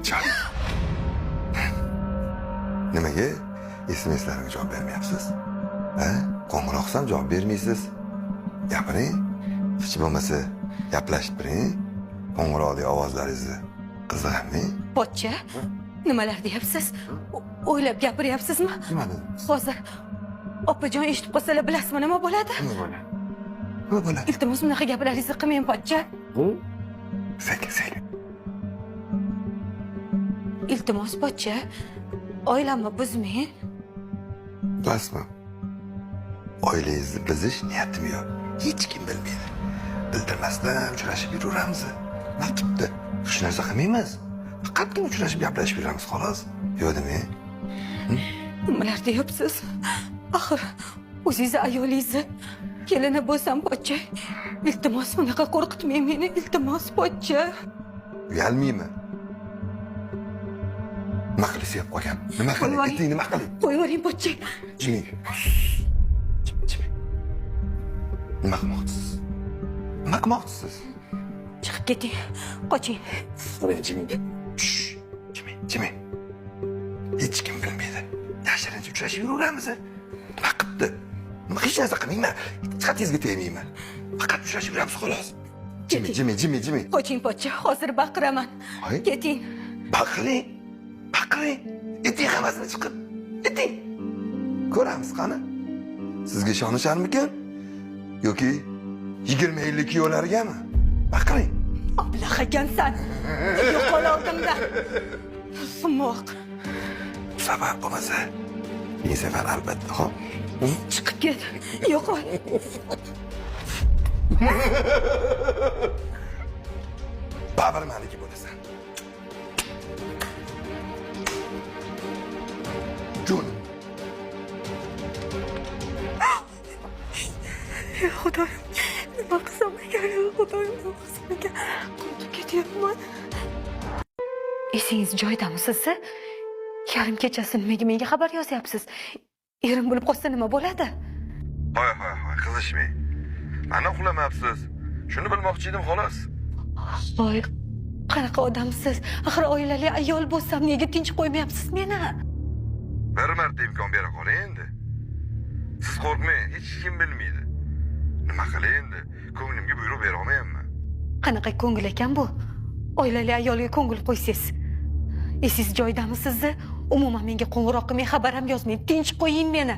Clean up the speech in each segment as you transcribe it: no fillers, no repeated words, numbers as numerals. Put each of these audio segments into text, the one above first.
Jon. Nimaga SMS-larga javob bermayapsiz? Ha? Qo'ng'iroq qilsam javob bermaysiz. Gapiring. Hech bo'lmasa gaplashib turing. Qo'ng'iroqdagi ovozlaringizni qiziqami? Pochcha, nimalar deyapsiz? O'ylab gapiryapsizmi? Nima dedi? Hozir opajon eshitib qolsalar bilasizmi nima bo'ladi? Nima bo'ladi? Nima bo'ladi? Iltimos bunaqa gaplaringizni qilmang, pochcha. Sekin. Iltimos, pochcha. Oilamni buzmang. Bilasizmi? Oilangizni buzish niyatim yo'q. Hech kim bilmaydi. Bildirmasdan uchrashib yuraveramiz. Naqibdi. Hech narsa qilmaymiz. Faqatgina uchrashib gaplashib yuramiz xolos. Yo'q demang. Nimalar deyapsiz? Axir o'zingizni ayolingizni kelini bo'lsam, pochcha. Iltimos bunaqa qo'rqitmang meni, iltimos, pochcha. Uyalmayman. Nima qilib yeb qolgan? Nima qiling? Ayting, nima qiling? Qo'yavering, pochcha. Jiming. Nima qilmoqchisiz? Nima qilmoqchisiz? Chiqib keting. Qoching. Jiming. Jiming. Hech kim bilmaydi. Yashirincha uchrashib yuraveramiz. Nima qilibdi? Nima hech narsa qilmayman. Chiqatingizga tegmayman. Faqat uchrashib yuramiz xolos. Jiming. Qoching, pochcha. Hozir baqiraman. Hoy. Keting. Baqiring. Eting hammasini chiqib. Eting. Ko'ramiz qani. Sizga ishonisharmikan? Yoki 20 yillik kuyovlargami? Baqiring. Ablah ekansan. Yo'qol oldimdan. Sumoq. Sabab bo'lmasa, bir safar albatta, xo'p? Chiqib ket. Yo'qol. Babir maliki bo'lasan. Jun. Xudoyim, nima qilsam ekan? Xudoyim, nima qilsam ekan? Qotib ketyapman. Esingiz joyidami sizni? Yarim kechasi nimaga menga xabar yozyapsiz? Erim bo'lib qolsa nima bo'ladi? Hoy, qizishmang. Mana uxlamayapsiz. Shuni bilmoqchi edim, xolos. Voy, qanaqa odamsiz? Axir oilali ayol bo'lsam, nega tinch qo'ymayapsiz meni? Bir marta imkon bera qoling endi. Siz qo'rqmang, hech kim bilmaydi. Nima qilay endi? Ko'nglimga buyruq bera olmayapman. Qanaqa ko'ngil ekan bu? Oilali ayolga ko'ngil qo'ysiz. Esiz joydami sizni? Umuman menga qo'ng'iroq qilmay, xabar ham yozmay, tinch qo'ying meni.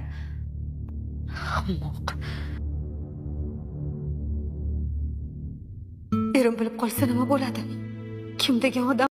Ahmoq. Erim bilib qolsa nima bo'ladi? Kim degan odam